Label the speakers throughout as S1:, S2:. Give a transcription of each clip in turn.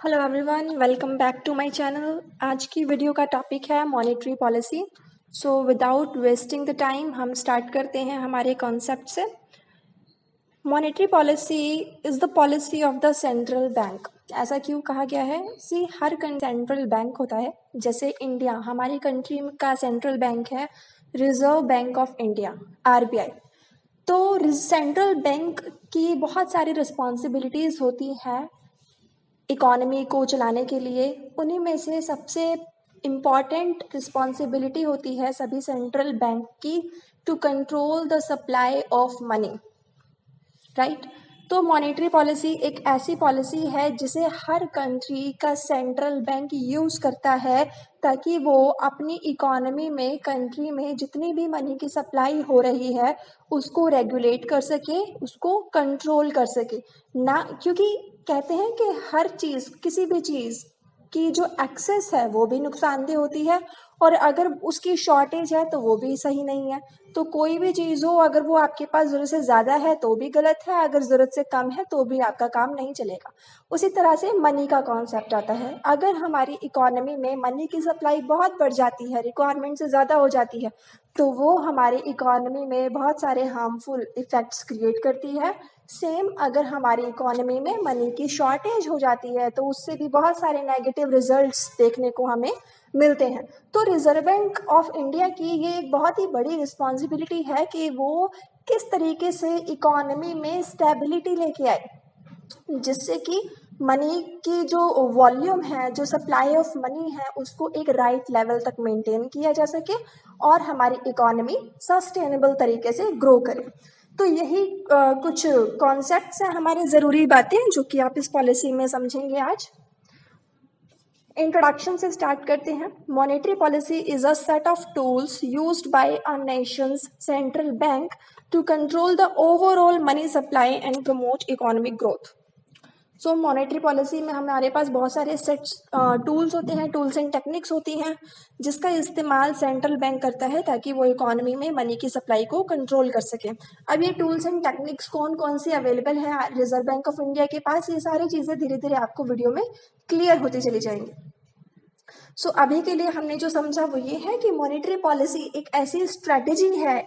S1: Hello everyone, welcome back to my channel. आज की video का टॉपिक है monetary policy. So without wasting the time हम start करते हैं हमारे कॉन्सेप्ट से। Monetary policy is the policy of the central bank. ऐसा क्यों कहा गया है? हर सेंट्रल बैंक होता है। जैसे इंडिया, हमारी कंट्री का सेंट्रल बैंक है reserve bank of India, RBI। तो सेंट्रल बैंक की बहुत सारी रिस्पॉन्सिबिलिटीज़ होती हैं इकॉनमी को चलाने के लिए। उन्हीं में से सबसे इम्पॉर्टेंट रिस्पॉन्सिबिलिटी होती है सभी सेंट्रल बैंक की, to control the supply of money, right. तो मॉनेटरी पॉलिसी एक ऐसी पॉलिसी है जिसे हर कंट्री का सेंट्रल बैंक यूज़ करता है ताकि वो अपनी इकोनॉमी में, कंट्री में जितनी भी मनी की सप्लाई हो रही है उसको रेगुलेट कर सके, उसको कंट्रोल कर सके ना। क्योंकि कहते हैं कि हर चीज़, किसी भी चीज़ की जो एक्सेस है वो भी नुकसानदेह होती है, और अगर उसकी शॉर्टेज है तो वो भी सही नहीं है। तो कोई भी चीज़ हो, अगर वो आपके पास ज़रूरत से ज़्यादा है तो भी गलत है, अगर ज़रूरत से कम है तो भी आपका काम नहीं चलेगा। उसी तरह से मनी का कॉन्सेप्ट आता है। अगर हमारी इकोनॉमी में मनी की सप्लाई बहुत बढ़ जाती है, रिक्वायरमेंट से ज़्यादा हो जाती है, तो वो हमारी इकोनॉमी में बहुत सारे हार्मफुल इफ़ेक्ट्स क्रिएट करती है। सेम अगर हमारी इकोनॉमी में मनी की शॉर्टेज हो जाती है तो उससे भी बहुत सारे नेगेटिव रिजल्ट्स देखने को हमें मिलते हैं। तो रिजर्व बैंक ऑफ इंडिया की ये एक बहुत ही बड़ी रिस्पॉन्सिबिलिटी है कि वो किस तरीके से इकोनॉमी में स्टेबिलिटी लेके आए, जिससे कि मनी की जो वॉल्यूम है, जो सप्लाई ऑफ मनी है, उसको एक राइट लेवल तक मेंटेन किया जा सके और हमारी इकोनॉमी सस्टेनेबल तरीके से ग्रो करे। तो यही कुछ कॉन्सेप्ट्स हैं, हमारे ज़रूरी बातें जो कि आप इस पॉलिसी में समझेंगे आज। इंट्रोडक्शन से स्टार्ट करते हैं। Monetary policy is a set of tools used by a nation's central bank to control the overall money supply and promote economic growth. So monetary policy में हमारे पास बहुत सारे सेट्स टूल्स होते हैं, टूल्स एंड टेक्निक्स होती हैं जिसका इस्तेमाल सेंट्रल बैंक करता है ताकि वो इकोनॉमी में मनी की सप्लाई को कंट्रोल कर सके। अब ये टूल्स एंड टेक्निक्स कौन कौन सी अवेलेबल है रिजर्व बैंक ऑफ इंडिया के पास, ये सारी चीज़ें धीरे धीरे आपको वीडियो में क्लियर होती चली जाएंगी। सो अभी के लिए हमने जो समझा वो ये है कि मॉनेटरी पॉलिसी एक ऐसी स्ट्रेटेजी है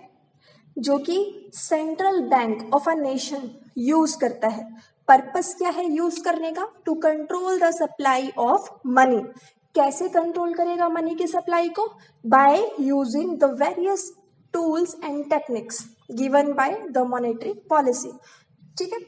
S1: जो कि central bank of a nation use करता है। पर्पस क्या है यूज करने का? To control the supply of money. कैसे कंट्रोल करेगा मनी की सप्लाई को? By using the various tools and techniques given by the monetary policy. ठीक है।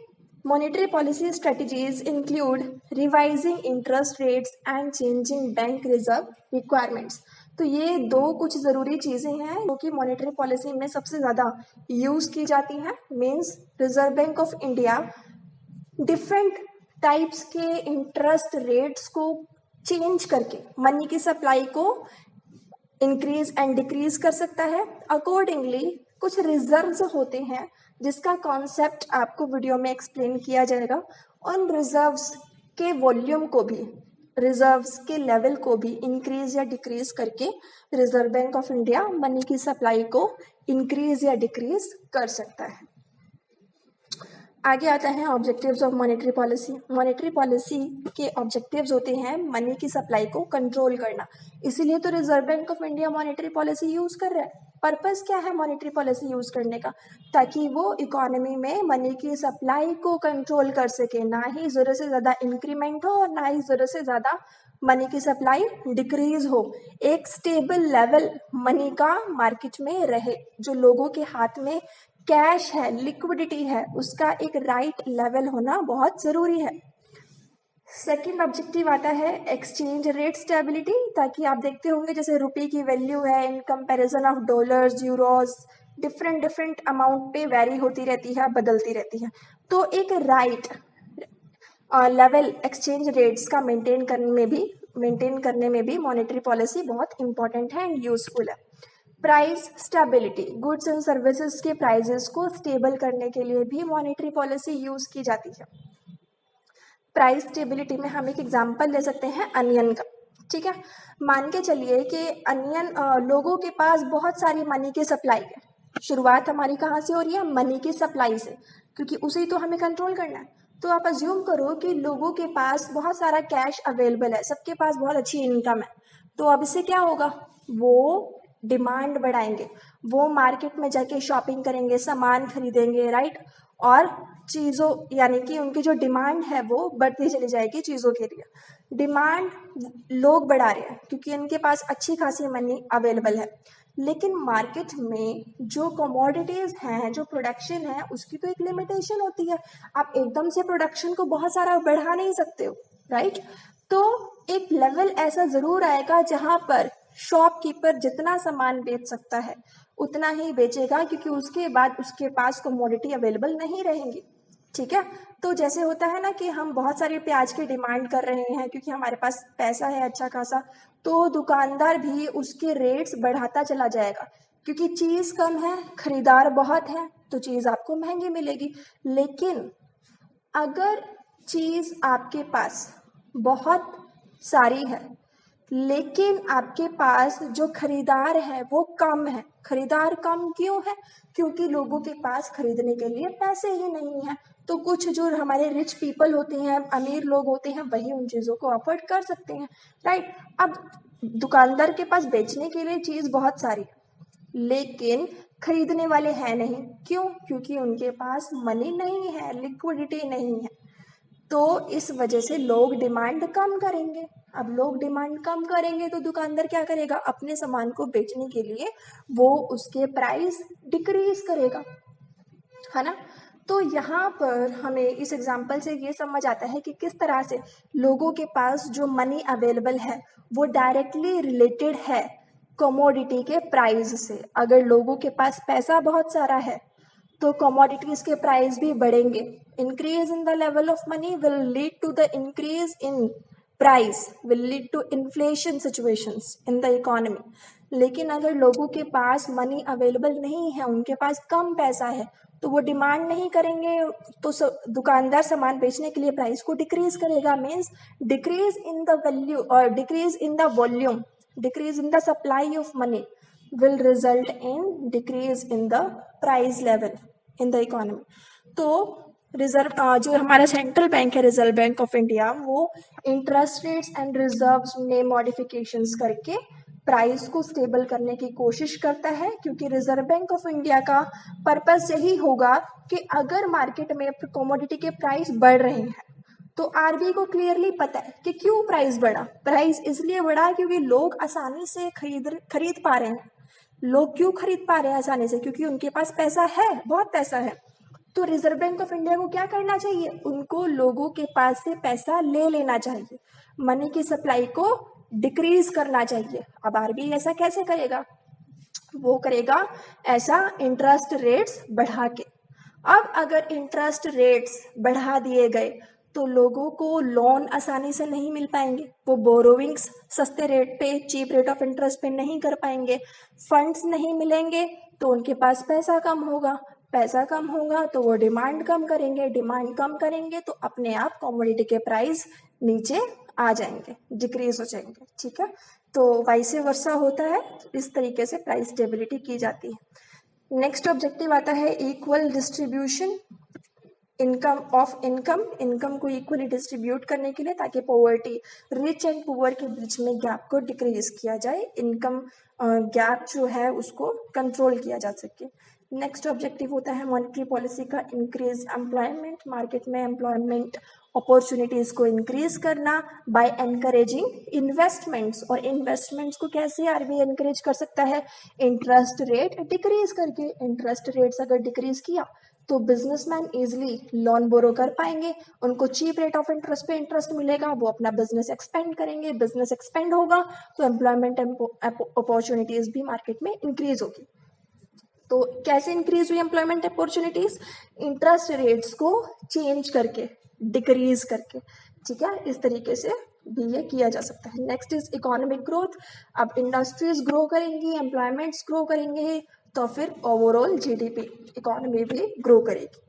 S1: Monetary policy strategies include revising interest rates and changing bank reserve requirements. तो ये दो कुछ ज़रूरी चीज़ें हैं जो कि मॉनेटरी पॉलिसी में सबसे ज़्यादा यूज़ की जाती हैं। Means reserve bank of India different types के इंटरेस्ट रेट्स को चेंज करके मनी की सप्लाई को इंक्रीज एंड डिक्रीज कर सकता है। अकॉर्डिंगली कुछ रिजर्व्स होते हैं जिसका कॉन्सेप्ट आपको वीडियो में एक्सप्लेन किया जाएगा। उन रिजर्व्स के वॉल्यूम को भी, रिजर्व्स के लेवल को भी इंक्रीज या डिक्रीज करके reserve bank of India money की सप्लाई को इंक्रीज या डिक्रीज कर सकता है। आगे आता है objectives of monetary policy. Monetary policy के ऑब्जेक्टिव्स होते हैं मनी की सप्लाई को कंट्रोल करना। इसीलिए तो reserve bank of India monetary policy use कर रहा है। पर्पस क्या है मॉनेटरी पॉलिसी यूज करने का? ताकि वो इकोनॉमी में मनी की सप्लाई को कंट्रोल कर सके, ना ही जरूरत से ज्यादा इंक्रीमेंट हो और ना ही जरूरत से ज्यादा मनी की सप्लाई डिक्रीज हो। एक स्टेबल लेवल मनी का मार्केट में रहे, जो लोगों के हाथ में कैश है, लिक्विडिटी है, उसका एक राइट लेवल होना बहुत ज़रूरी है। सेकेंड ऑब्जेक्टिव आता है एक्सचेंज रेट स्टेबिलिटी। ताकि आप देखते होंगे जैसे रुपये की वैल्यू है in comparison of dollars, euros, different amount पे वेरी होती रहती है, बदलती रहती है। तो एक राइट लेवल एक्सचेंज रेट्स का मेंटेन करने में भी मॉनेटरी पॉलिसी बहुत इंपॉर्टेंट है एंड यूजफुल है। Price stability, goods and services के प्राइजेस को स्टेबल करने के लिए भी मॉनेटरी पॉलिसी यूज की जाती है। प्राइस स्टेबिलिटी में हम एक एग्जांपल ले सकते हैं अनियन का। ठीक है, मान के चलिए कि अनियन, लोगों के पास बहुत सारी मनी की सप्लाई है। शुरुआत हमारी कहाँ से हो रही है? मनी की सप्लाई से, क्योंकि उसे तो हमें कंट्रोल करना है। तो आप अज्यूम करो कि लोगों के पास बहुत सारा कैश अवेलेबल है, सबके पास बहुत अच्छी इनकम है, तो अब इससे क्या होगा, वो डिमांड बढ़ाएंगे, वो मार्केट में जाके शॉपिंग करेंगे, सामान खरीदेंगे, राइट, और चीज़ों यानी कि उनकी जो डिमांड है वो बढ़ती चली जाएगी चीज़ों के लिए। डिमांड लोग बढ़ा रहे हैं क्योंकि उनके पास अच्छी खासी मनी अवेलेबल है, लेकिन मार्केट में जो कमोडिटीज़ हैं, जो प्रोडक्शन है, उसकी तो एक लिमिटेशन होती है। आप एकदम से प्रोडक्शन को बहुत सारा बढ़ा नहीं सकते हो, राइट। तो एक लेवल ऐसा ज़रूर आएगा जहाँ पर शॉपकीपर जितना सामान बेच सकता है उतना ही बेचेगा, क्योंकि उसके बाद उसके पास कमोडिटी अवेलेबल नहीं रहेंगी, ठीक है। तो जैसे होता है ना कि हम बहुत सारे प्याज की डिमांड कर रहे हैं क्योंकि हमारे पास पैसा है अच्छा खासा, तो दुकानदार भी उसके रेट्स बढ़ाता चला जाएगा, क्योंकि चीज़ कम है, खरीदार बहुत है, तो चीज़ आपको महंगी मिलेगी। लेकिन अगर चीज़ आपके पास बहुत सारी है, लेकिन आपके पास जो खरीदार है वो कम है, खरीदार कम क्यों है, क्योंकि लोगों के पास खरीदने के लिए पैसे ही नहीं है। तो कुछ जो हमारे रिच पीपल होते हैं, अमीर लोग होते हैं, वही उन चीज़ों को अफोर्ड कर सकते हैं, राइट। अब दुकानदार के पास बेचने के लिए चीज़ बहुत सारी है, लेकिन खरीदने वाले हैं नहीं, क्यों, क्योंकि उनके पास मनी नहीं है, लिक्विडिटी नहीं है। तो इस वजह से लोग डिमांड कम करेंगे। अब लोग डिमांड कम करेंगे तो दुकानदार क्या करेगा, अपने सामान को बेचने के लिए वो उसके प्राइस डिक्रीज करेगा, है ना। तो यहाँ पर हमें इस एग्जाम्पल से ये समझ आता है कि किस तरह से लोगों के पास जो मनी अवेलेबल है वो डायरेक्टली रिलेटेड है कमोडिटी के प्राइस से। अगर लोगों के पास पैसा बहुत सारा है तो कमोडिटीज के प्राइस भी बढ़ेंगे। Increase in the level of money will lead to the increase in price, will lead to inflation situations in the economy. लेकिन अगर लोगों के पास मनी अवेलेबल नहीं है, उनके पास कम पैसा है, तो वो डिमांड नहीं करेंगे, तो दुकानदार सामान बेचने के लिए प्राइस को डिक्रीज करेगा। Means decrease in the value और decrease in the volume, decrease in the supply of money will result in decrease in the price level in the economy। तो जो हमारा सेंट्रल बैंक है, रिजर्व बैंक ऑफ इंडिया, वो interest rates and reserves में modifications करके price को stable करने की कोशिश करता है, क्योंकि रिजर्व बैंक ऑफ इंडिया का पर्पस यही होगा कि अगर मार्केट में कमोडिटी के प्राइस बढ़ रहे हैं तो आरबीआई को क्लियरली पता है कि क्यों प्राइस बढ़ा। प्राइस इसलिए बढ़ा क्योंकि लोग आसानी से खरीद पा रहे हैं। लोग क्यों खरीद पा रहे हैं आसानी से, क्योंकि उनके पास पैसा है, बहुत पैसा है। तो रिजर्व बैंक ऑफ इंडिया को क्या करना चाहिए, उनको लोगों के पास से पैसा ले लेना चाहिए, मनी की सप्लाई को डिक्रीज करना चाहिए। अब आरबीआई ऐसा कैसे करेगा, वो करेगा ऐसा इंटरेस्ट रेट्स बढ़ा के। अब अगर इंटरेस्ट रेट्स बढ़ा दिए गए तो लोगों को लोन आसानी से नहीं मिल पाएंगे, वो बोरोविंग्स सस्ते रेट पे, चीप रेट ऑफ इंटरेस्ट पे नहीं कर पाएंगे, फंड्स नहीं मिलेंगे, तो उनके पास पैसा कम होगा, पैसा कम होगा तो वो डिमांड कम करेंगे, डिमांड कम करेंगे तो अपने आप कमोडिटी के प्राइस नीचे आ जाएंगे, डिक्रीज हो जाएंगे, ठीक है। तो वाइस वर्सा होता है, इस तरीके से प्राइस स्टेबिलिटी की जाती है। नेक्स्ट ऑब्जेक्टिव आता है इक्वल डिस्ट्रीब्यूशन इनकम को इक्वली डिस्ट्रीब्यूट करने के लिए, ताकि पॉवर्टी, रिच एंड पुअर के बीच में गैप को डिक्रीज किया जाए, इनकम गैप जो है उसको कंट्रोल किया जा सके। नेक्स्ट ऑब्जेक्टिव होता है मॉनेटरी पॉलिसी का इंक्रीज एम्प्लॉयमेंट, मार्केट में एम्प्लॉयमेंट अपॉर्चुनिटीज़ को इंक्रीज करना बाय एनकरेजिंग इन्वेस्टमेंट्स। और इन्वेस्टमेंट्स को कैसे आरबीआई एनकरेज कर सकता है, इंटरेस्ट रेट डिक्रीज करके। इंटरेस्ट रेट्स अगर डिक्रीज किया तो बिजनेसमैन इजिली लोन बोरो कर पाएंगे, उनको चीप रेट ऑफ इंटरेस्ट पे इंटरेस्ट मिलेगा, वो अपना बिजनेस एक्सपेंड करेंगे, बिजनेस एक्सपेंड होगा तो एम्प्लॉयमेंट अपॉर्चुनिटीज भी मार्केट में इंक्रीज होगी। तो कैसे इंक्रीज हुई एम्प्लॉयमेंट अपॉर्चुनिटीज, इंटरेस्ट रेट्स को चेंज करके, डिक्रीज करके, ठीक है, इस तरीके से भी ये किया जा सकता है। Next is economic growth. अब इंडस्ट्रीज ग्रो करेंगी, एम्प्लॉयमेंट्स ग्रो करेंगे, तो फिर ओवरऑल जीडीपी, इकोनॉमी भी ग्रो करेगी।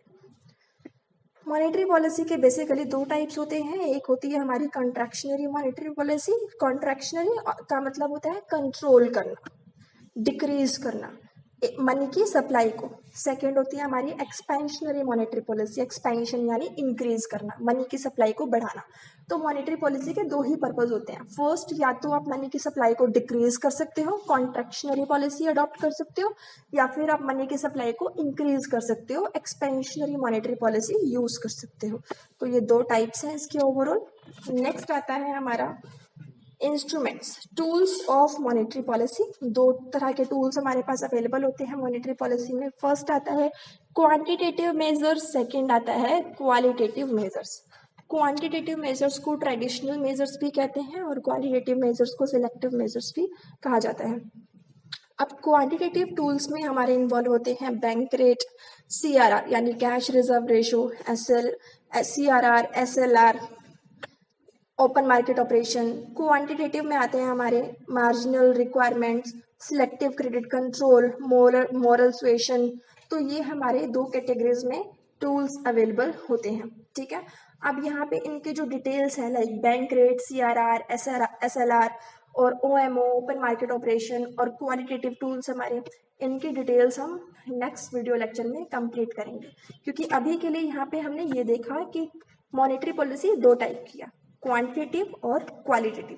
S1: मॉनेटरी पॉलिसी के बेसिकली दो टाइप्स होते हैं, एक होती है हमारी कॉन्ट्रैक्शनरी मॉनेटरी पॉलिसी। कॉन्ट्रैक्शनरी का मतलब होता है कंट्रोल करना, डिक्रीज करना, मनी की सप्लाई को। सेकेंड होती है हमारी एक्सपेंशनरी मॉनेटरी पॉलिसी, एक्सपेंशन यानी इंक्रीज करना, मनी की सप्लाई को बढ़ाना। तो मॉनेटरी पॉलिसी के दो ही पर्पज होते हैं। फर्स्ट, या तो आप मनी की सप्लाई को डिक्रीज कर सकते हो, कॉन्ट्रैक्शनरी पॉलिसी अडॉप्ट कर सकते हो, या फिर आप मनी की सप्लाई को इंक्रीज कर सकते हो, एक्सपेंशनरी मॉनेटरी पॉलिसी यूज कर सकते हो। तो ये दो टाइप्स हैं इसके ओवरऑल। नेक्स्ट आता है हमारा instruments, tools of monetary policy. दो तरह के टूल्स हमारे पास अवेलेबल होते हैं मॉनेटरी पॉलिसी में। फर्स्ट आता है क्वांटिटेटिव मेजर्स, सेकंड आता है क्वालिटेटिव मेजर्स। क्वांटिटेटिव मेजर्स को ट्रेडिशनल मेजर्स भी कहते हैं और क्वालिटेटिव मेजर्स को सिलेक्टिव मेजर्स भी कहा जाता है। अब क्वांटिटेटिव टूल्स में हमारे इन्वॉल्व होते हैं बैंक रेट, CRR यानी cash reserve ratio, CRR, SLR, open market operation. Quantitative में आते हैं हमारे marginal requirements, selective credit control, moral suasion. तो ये हमारे दो कैटेगरीज में टूल्स अवेलेबल होते हैं, ठीक है। अब यहाँ पे इनके जो डिटेल्स हैं like bank rate, CRR, SLR और OMO, ओपन मार्केट ऑपरेशन और क्वालिटेटिव टूल्स हमारे, इनकी डिटेल्स हम नेक्स्ट वीडियो लेक्चर में कंप्लीट करेंगे। क्योंकि अभी के लिए यहाँ पे हमने ये देखा कि मॉनेटरी पॉलिसी दो टाइप की है, क्वांटिटेटिव और क्वालिटेटिव।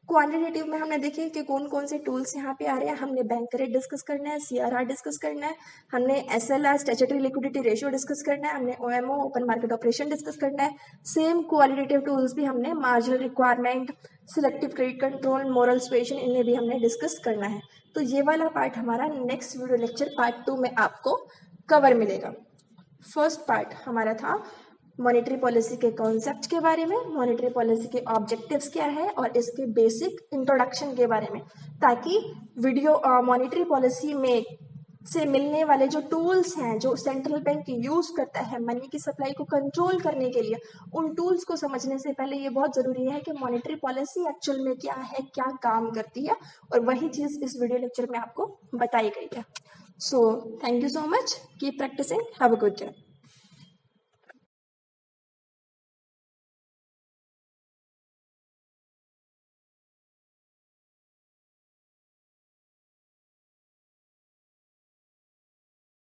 S1: क्वांटिटेटिव में हमने देखे कि कौन कौन से टूल्स यहाँ पे आ रहे हैं। हमने बैंक रेट डिस्कस करना है, CRR डिस्कस करना है, हमने SLR statutory liquidity ratio discuss करना है, हमने OMO open market operation discuss करना है। सेम क्वालिटेटिव टूल्स भी हमने marginal requirement, selective credit control, moral suasion, इन्हें भी हमने डिस्कस करना है। तो ये वाला पार्ट हमारा नेक्स्ट वीडियो लेक्चर पार्ट 2 में आपको कवर मिलेगा। फर्स्ट पार्ट हमारा था मॉनेटरी पॉलिसी के कॉन्सेप्ट के बारे में, मॉनेटरी पॉलिसी के ऑब्जेक्टिव्स क्या है और इसके बेसिक इंट्रोडक्शन के बारे में, ताकि वीडियो मॉनेटरी पॉलिसी में से मिलने वाले जो टूल्स हैं जो सेंट्रल बैंक यूज करता है मनी की सप्लाई को कंट्रोल करने के लिए, उन टूल्स को समझने से पहले ये बहुत जरूरी है कि मॉनेटरी पॉलिसी एक्चुअल में क्या है, क्या काम करती है, और वही चीज इस वीडियो लेक्चर में आपको बताई गई है। So thank you so much, keep practising, have a good day.